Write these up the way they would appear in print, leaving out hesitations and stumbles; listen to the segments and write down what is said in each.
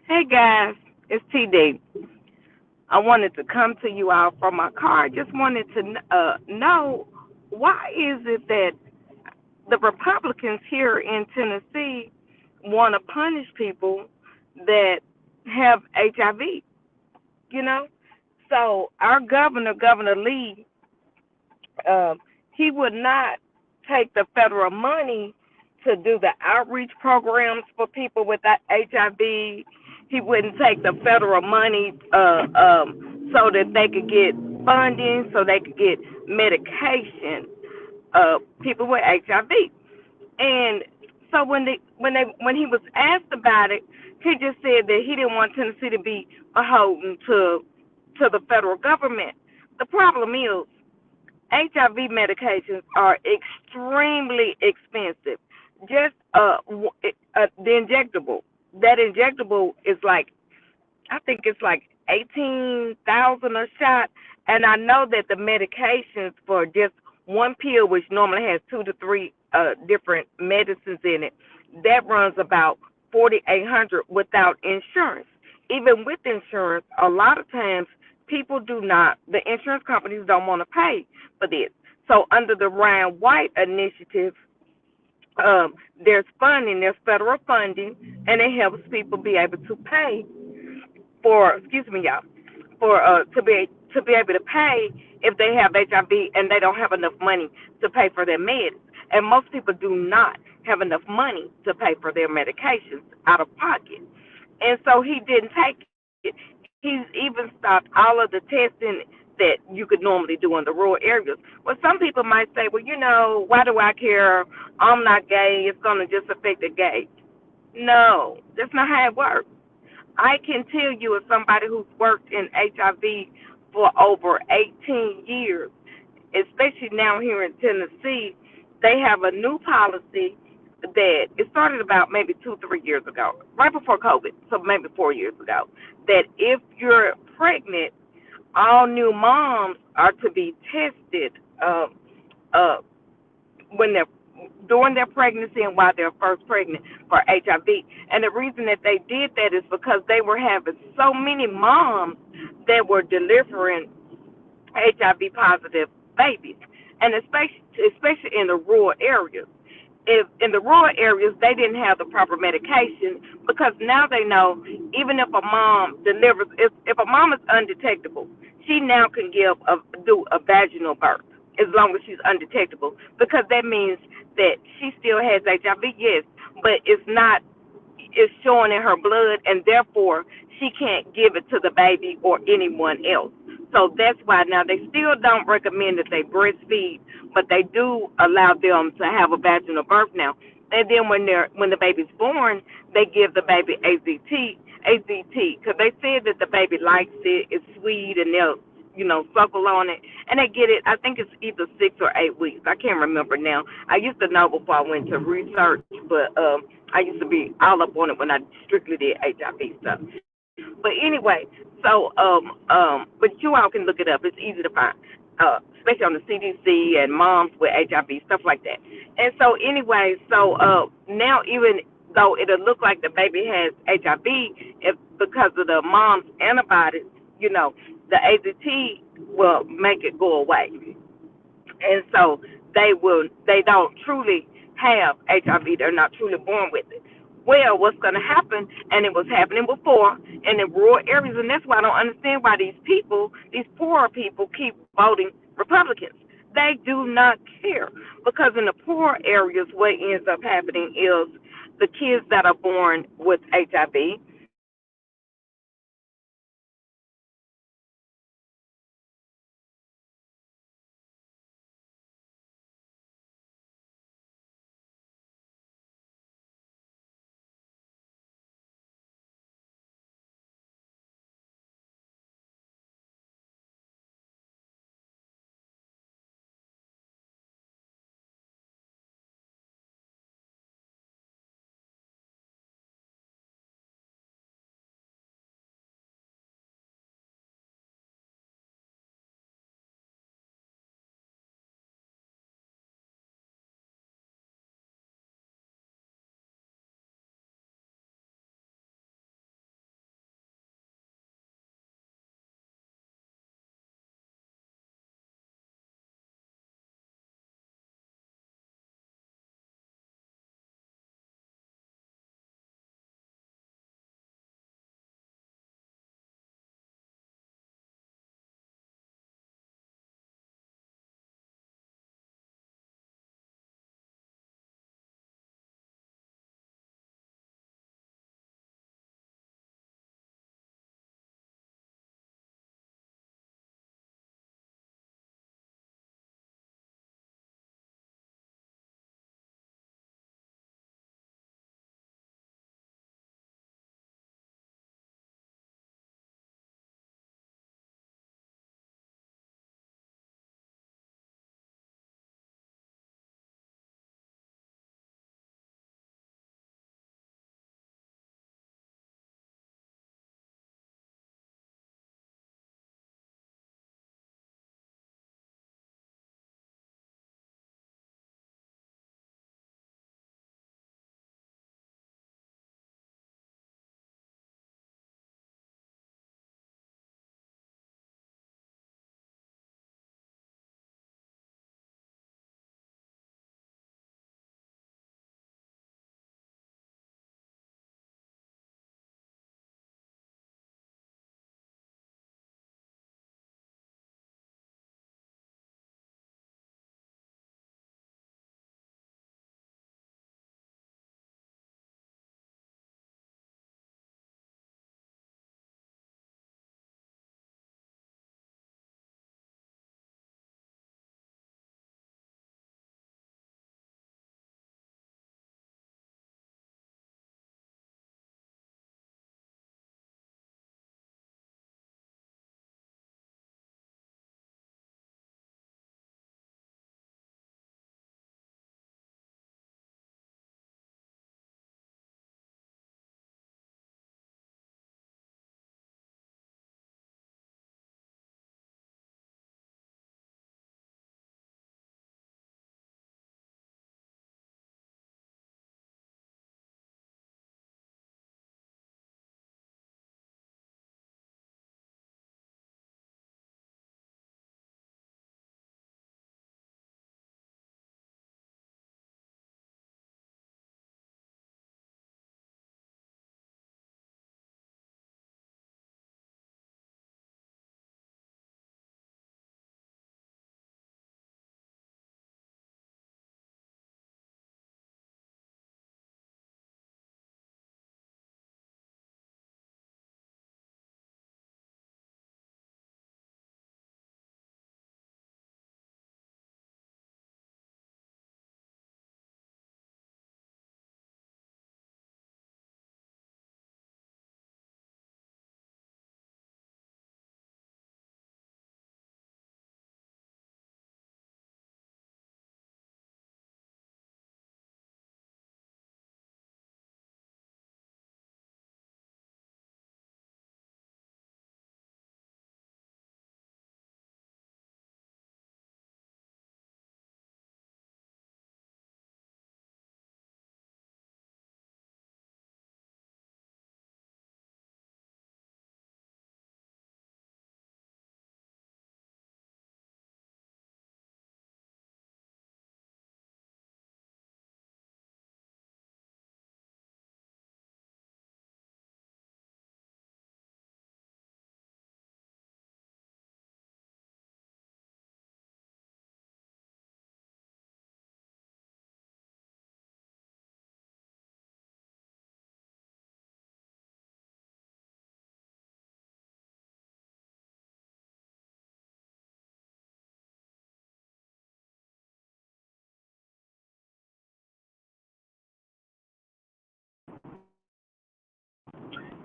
Hey guys, it's TD. I wanted to come to you all from my car. I just wanted to know why is it that the Republicans here in Tennessee want to punish people that have HIV? You know, so our governor, Governor Lee, um, he would not take the federal money to do the outreach programs for people with that HIV. He wouldn't take the federal money so that they could get funding, so they could get medication. People with HIV, and so when he was asked about it, he just said that he didn't want Tennessee to be beholden to the federal government. The problem is HIV medications are extremely expensive. Just the injectable. That injectable is like, I think it's like 18,000 a shot, and I know that the medications for just one pill, which normally has 2 to 3 different medicines in it, that runs about 4,800 without insurance. Even with insurance, a lot of times people do not. The insurance companies don't want to pay for this. So under the Ryan White initiative, there's funding, there's federal funding, and it helps people be able to pay for, excuse me, y'all, for to be able to pay if they have HIV and they don't have enough money to pay for their meds. And most people do not have enough money to pay for their medications out of pocket. And so he didn't take it. He's even stopped all of the testing that you could normally do in the rural areas. Well, some people might say, well, why do I care? I'm not gay. It's going to just affect the gays. No, that's not how it works. I can tell you, as somebody who's worked in HIV for over 18 years, especially now here in Tennessee, they have a new policy that it started about maybe 2, 3 years ago, right before COVID, so maybe 4 years ago, that if you're pregnant, all new moms are to be tested uh, when they're during their pregnancy and while they're first pregnant for HIV. And the reason that they did that is because they were having so many moms that were delivering HIV positive babies, and especially in the rural areas. If in the rural areas they didn't have the proper medication, because now they know, even if a mom delivers, if a mom is undetectable, she now can do a vaginal birth as long as she's undetectable, because that means that she still has HIV, yes, but it's showing in her blood, and therefore she can't give it to the baby or anyone else. So that's why now they still don't recommend that they breastfeed, but they do allow them to have a vaginal birth now. And then when the baby's born, they give the baby AZT, because they said that the baby likes it, it's sweet, and they'll suckle on it, and they get it. I think it's either 6 or 8 weeks. I can't remember now. I used to know before I went to research, but I used to be all up on it when I strictly did HIV stuff. But anyway, so but you all can look it up. It's easy to find, especially on the CDC and moms with HIV, stuff like that. And so anyway, so now even though it'll look like the baby has HIV, if because of the mom's antibodies, you know, the AZT will make it go away. And so they don't truly have HIV. They're not truly born with it. Well, what's going to happen, and it was happening before, and in rural areas, and that's why I don't understand why these poor people, keep voting Republicans. They do not care, because in the poor areas, what ends up happening is the kids that are born with HIV,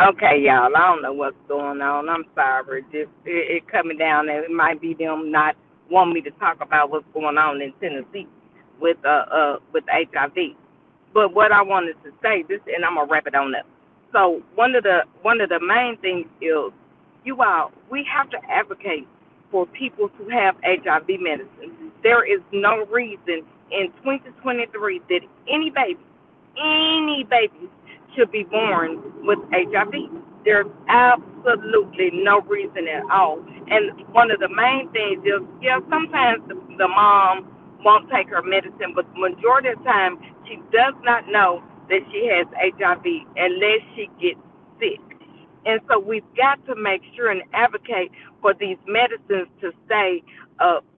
Okay, y'all. I don't know what's going on. I'm sorry. It coming down, and it might be them not wanting me to talk about what's going on in Tennessee with HIV. But what I wanted to say, this, and I'm gonna wrap it on up. So one of the main things is, you all, we have to advocate for people to have HIV medicine. There is no reason in 2023 that any baby should be born with HIV. There's absolutely no reason at all. And one of the main things is, yeah, sometimes the mom won't take her medicine, but the majority of the time she does not know that she has HIV unless she gets sick. And so we've got to make sure and advocate for these medicines to stay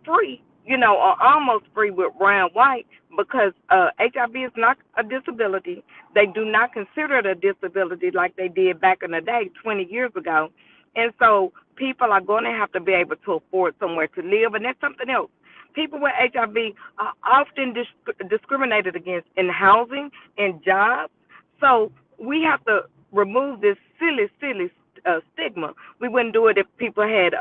free, or almost free with Ryan White, because HIV is not a disability. They do not consider it a disability like they did back in the day, 20 years ago. And so people are going to have to be able to afford somewhere to live, and that's something else. People with HIV are often discriminated against in housing and jobs. So we have to remove this silly stigma. We wouldn't do it if people had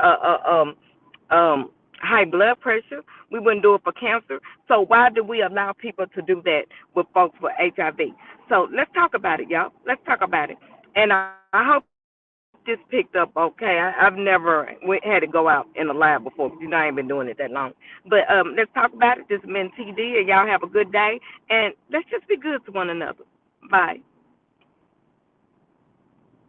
high blood pressure. We wouldn't do it for cancer. So why do we allow people to do that with folks with HIV? So let's talk about it, y'all. Let's talk about it. And I hope this picked up okay. I've never had to go out in a lab before. I ain't been doing it that long. But let's talk about it. This has been TD, and y'all have a good day. And let's just be good to one another. Bye.